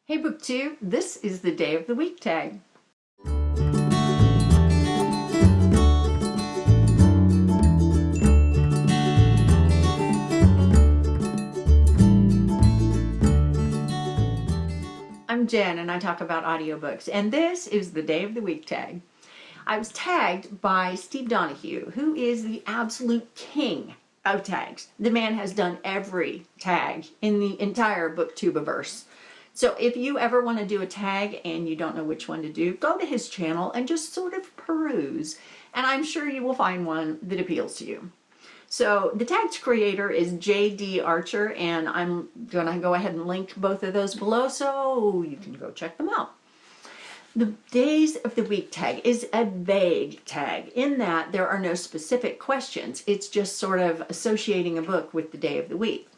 Hey Book 2, this is the Day of the Week tag. I'm Jen and I talk about audiobooks, and this is the Day of the Week tag. I was tagged by Steve Donahue, who is the absolute king of tags. The man has done every tag in the entire Booktubeverse. So if you ever want to do a tag and you don't know which one to do, go to his channel and just sort of peruse, and I'm sure you will find one that appeals to you. So the tag's creator is J.D. Archer, and I'm going to go ahead and link both of those below so you can go check them out. The Days of the Week tag is a vague tag in that there are no specific questions. It's just sort of associating a book with the day of the week.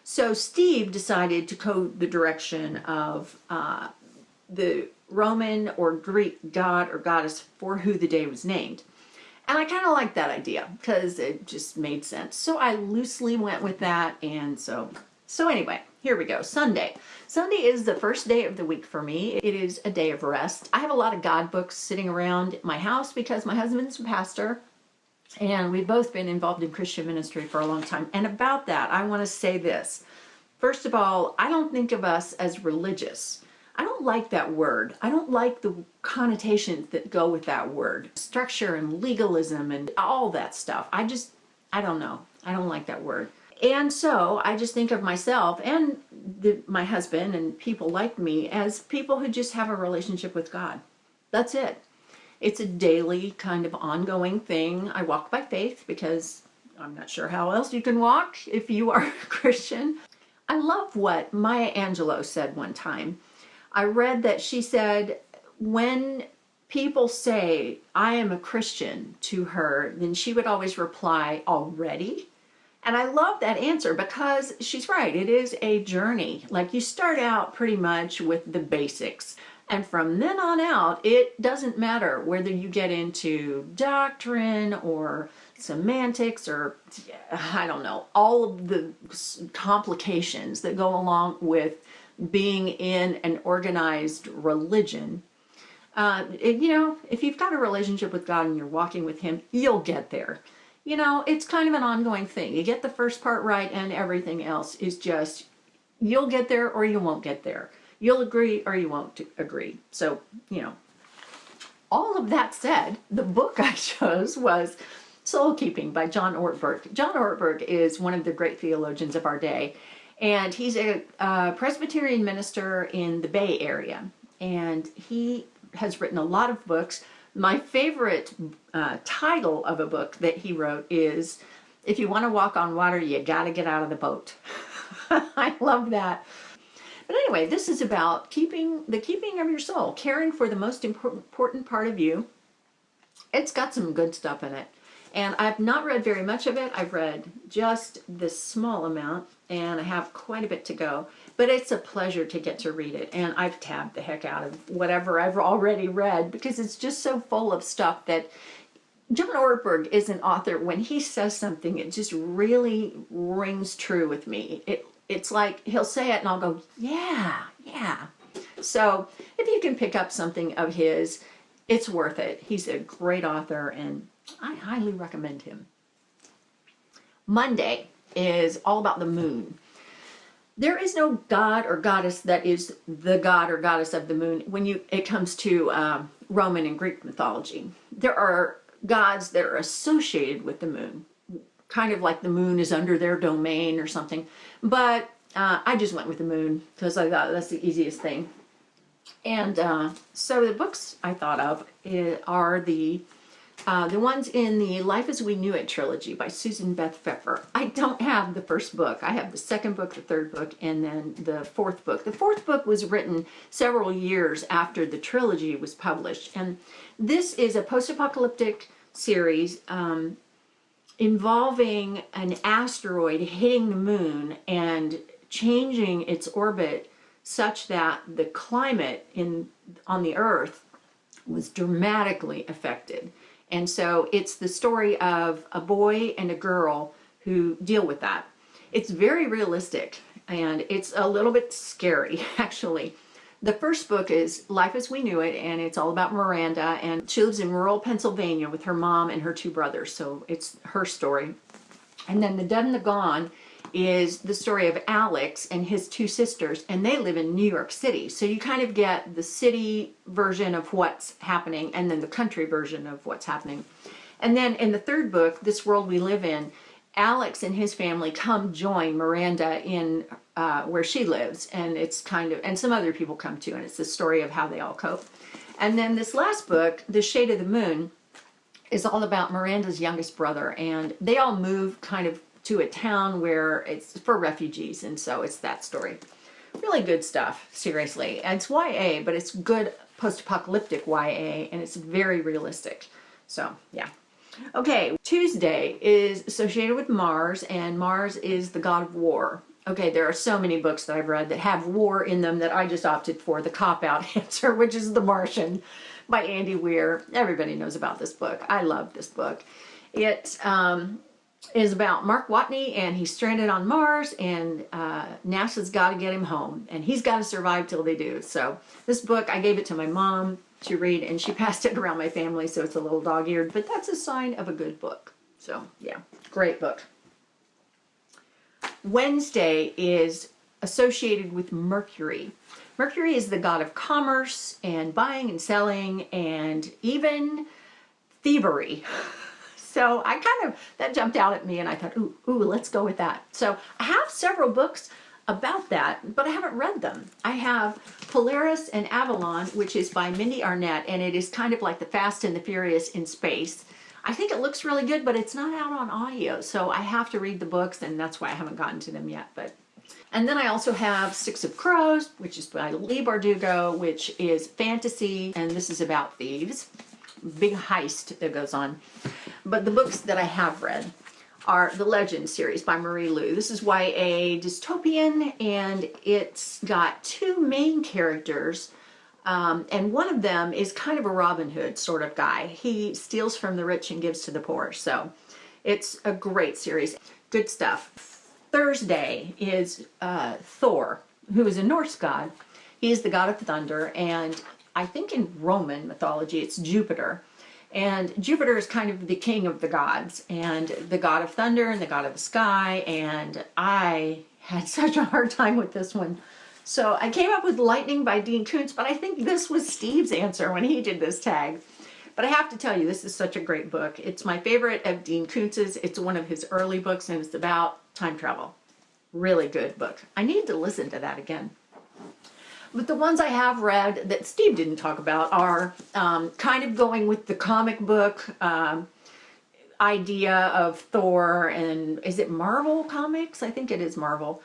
So Steve decided to code the direction of the Roman or Greek god or goddess for who the day was named. And I kind of like that idea because it just made sense. So I loosely went with that, and so anyway, here we go. Sunday. Sunday is the first day of the week for me. It is a day of rest. I have a lot of God books sitting around my house because my husband's a pastor, and we've both been involved in Christian ministry for a long time. And about that, I want to say this. First of all, I don't think of us as religious. I don't like that word. I don't like the connotations that go with that word. Structure and legalism and all that stuff. I don't know. I don't like that word. And so I just think of myself and my husband and people like me as people who just have a relationship with God. That's it. It's a daily kind of ongoing thing. I walk by faith because I'm not sure how else you can walk if you are a Christian. I love what Maya Angelou said one time. I read that she said, when people say, I am a Christian to her, then she would always reply, already? And I love that answer because she's right. It is a journey. Like, you start out pretty much with the basics. And from then on out, it doesn't matter whether you get into doctrine or semantics or, I don't know, all of the complications that go along with being in an organized religion. If you've got a relationship with God and you're walking with Him, you'll get there. You know, it's kind of an ongoing thing. You get the first part right and everything else is just, you'll get there or you won't get there. You'll agree or you won't agree. So, all of that said, the book I chose was Soul Keeping by John Ortberg. John Ortberg is one of the great theologians of our day, and he's a Presbyterian minister in the Bay Area, and he has written a lot of books. My favorite title of a book that he wrote is, If You Want to Walk on Water, You Gotta Get Out of the Boat. I love that. But anyway, this is about the keeping of your soul, caring for the most important part of you. It's got some good stuff in it. And I've not read very much of it. I've read just this small amount, and I have quite a bit to go. But it's a pleasure to get to read it. And I've tabbed the heck out of whatever I've already read because it's just so full of stuff that John Ortberg is an author. When he says something, it just really rings true with me. It's like he'll say it and I'll go, yeah. So if you can pick up something of his, it's worth it. He's a great author and I highly recommend him. Monday is all about the moon. There is no god or goddess that is the god or goddess of the moon when it comes to Roman and Greek mythology. There are gods that are associated with the moon, kind of like the moon is under their domain or something. But I just went with the moon because I thought that's the easiest thing. And so the books I thought of are the ones in the Life as We Knew It trilogy by Susan Beth Pfeffer. I don't have the first book. I have the second book, the third book, and then the fourth book. The fourth book was written several years after the trilogy was published. And this is a post-apocalyptic series involving an asteroid hitting the moon and changing its orbit such that the climate on the Earth was dramatically affected. And so it's the story of a boy and a girl who deal with that. It's very realistic and it's a little bit scary, actually. The first book is Life as We Knew It, and it's all about Miranda, and she lives in rural Pennsylvania with her mom and her two brothers, so it's her story. And then The Dead and the Gone is the story of Alex and his two sisters, and they live in New York City. So you kind of get the city version of what's happening and then the country version of what's happening. And then in the third book, This World We Live In, Alex and his family come join Miranda in where she lives, and it's kind of, and some other people come too, and it's the story of how they all cope. And then this last book, The Shade of the Moon, is all about Miranda's youngest brother, and they all move kind of to a town where it's for refugees, and so it's that story. Really good stuff, seriously. And it's YA, but it's good post-apocalyptic YA, and it's very realistic. So, yeah. Okay, Tuesday is associated with Mars, and Mars is the god of war. Okay, there are so many books that I've read that have war in them that I just opted for the cop-out answer, which is The Martian by Andy Weir. Everybody knows about this book. I love this book. It is about Mark Watney, and he's stranded on Mars, and NASA's got to get him home, and he's got to survive till they do. So this book, I gave it to my mom to read, and she passed it around my family, so it's a little dog-eared, but that's a sign of a good book. So yeah, great book. Wednesday is associated with Mercury. Mercury is the god of commerce and buying and selling and even thievery. So I kind of, that jumped out at me, and I thought, ooh, let's go with that. So I have several books about that, but I haven't read them. I have Polaris and Avalon, which is by Mindee Arnett, and it is kind of like the Fast and the Furious in space. I think it looks really good, but it's not out on audio, so I have to read the books, and that's why I haven't gotten to them yet. And then I also have Six of Crows, which is by Leigh Bardugo, which is fantasy, and this is about thieves. Big heist that goes on. But the books that I have read are the Legend series by Marie Lu. This is YA dystopian, and it's got two main characters, and one of them is kind of a Robin Hood sort of guy. He steals from the rich and gives to the poor, so it's a great series. Good stuff. Thursday is Thor, who is a Norse god. He is the god of thunder, and I think in Roman mythology it's Jupiter. And Jupiter is kind of the king of the gods, and the god of thunder and the god of the sky, and I had such a hard time with this one. So I came up with Lightning by Dean Koontz, but I think this was Steve's answer when he did this tag. But I have to tell you, this is such a great book. It's my favorite of Dean Koontz's. It's one of his early books, and it's about time travel. Really good book. I need to listen to that again. But the ones I have read that Steve didn't talk about are kind of going with the comic book idea of Thor, and is it Marvel Comics? I think it is Marvel.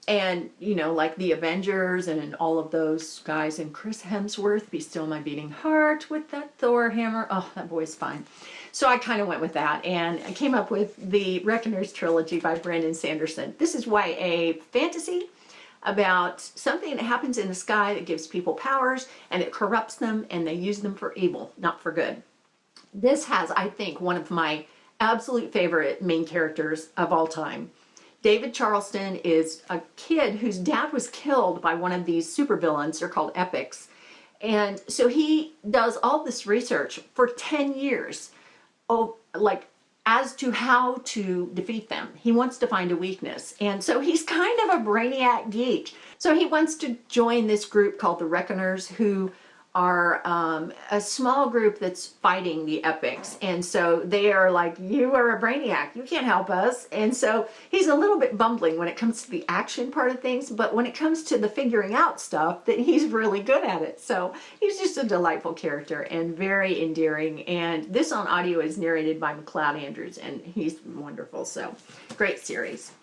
And, you know, like the Avengers and all of those guys, and Chris Hemsworth, Be Still My Beating Heart with that Thor hammer. Oh, that boy's fine. So I kind of went with that, and I came up with the Reckoners trilogy by Brandon Sanderson. This is YA fantasy about something that happens in the sky that gives people powers, and it corrupts them, and they use them for evil, not for good. This has, I think, one of my absolute favorite main characters of all time. David Charleston is a kid whose dad was killed by one of these supervillains. They're called epics. And so he does all this research for 10 years, as to how to defeat them. He wants to find a weakness. And so he's kind of a brainiac geek. So he wants to join this group called the Reckoners, who are a small group that's fighting the epics. And so they are like, you are a brainiac, you can't help us. And so he's a little bit bumbling when it comes to the action part of things, but when it comes to the figuring out stuff, that he's really good at it. So he's just a delightful character and very endearing. And this on audio is narrated by MacLeod Andrews, and he's wonderful. So great series.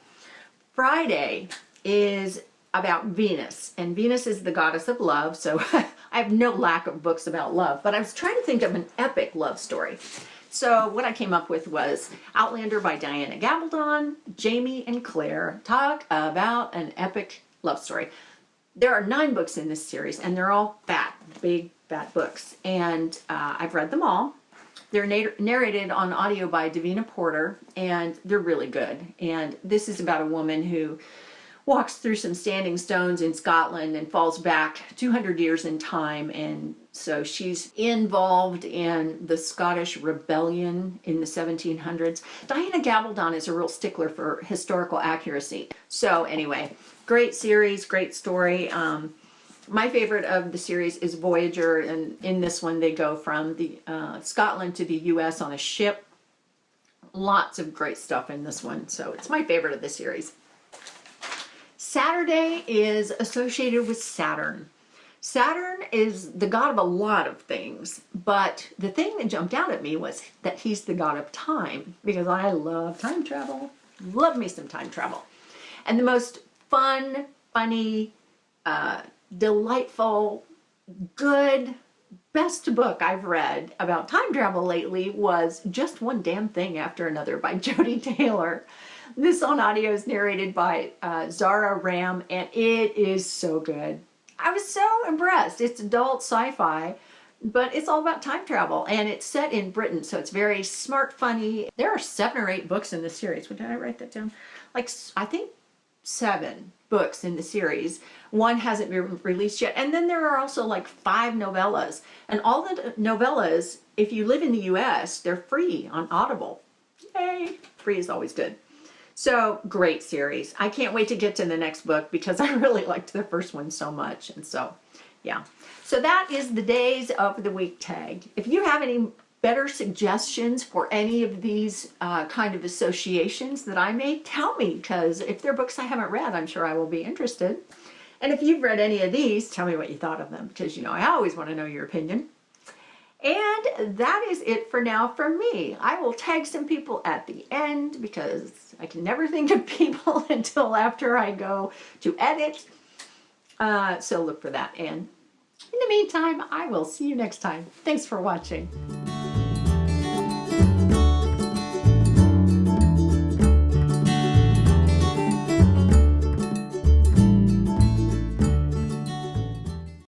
Friday is about Venus, and Venus is the goddess of love, so I have no lack of books about love, but I was trying to think of an epic love story. So what I came up with was Outlander by Diana Gabaldon. Jamie and Claire talk about an epic love story. There are 9 books in this series, and they're all fat, big, fat books, and I've read them all. They're narrated on audio by Davina Porter, and they're really good. And this is about a woman who walks through some standing stones in Scotland and falls back 200 years in time. And so she's involved in the Scottish Rebellion in the 1700s. Diana Gabaldon is a real stickler for historical accuracy. So anyway, great series, great story. My favorite of the series is Voyager, and in this one they go from the Scotland to the US on a ship. Lots of great stuff in this one, so it's my favorite of the series. Saturday is associated with Saturn. Saturn is the god of a lot of things, but the thing that jumped out at me was that he's the god of time, because I love time travel. Love me some time travel. And the most fun, funny, delightful, good, best book I've read about time travel lately was Just One Damn Thing After Another by Jodi Taylor. This on audio is narrated by Zara, Ramm, and it is so good. I was so impressed. It's adult sci-fi, but it's all about time travel, and it's set in Britain, so it's very smart, funny. There are 7 or 8 books in the series. Did I write that down? Like, I think 7 books in the series. One hasn't been released yet, and then there are also like 5 novellas, and all the novellas, if you live in the US, they're free on Audible. Yay! Free is always good. So, great series. I can't wait to get to the next book because I really liked the first one so much. And so, yeah. So that is the Days of the Week tag. If you have any better suggestions for any of these kind of associations that I made, tell me, because if they're books I haven't read, I'm sure I will be interested. And if you've read any of these, tell me what you thought of them, because, you know, I always want to know your opinion. And that is it for now from me. I will tag some people at the end because I can never think of people until after I go to edit. So look for that. And in the meantime, I will see you next time. Thanks for watching.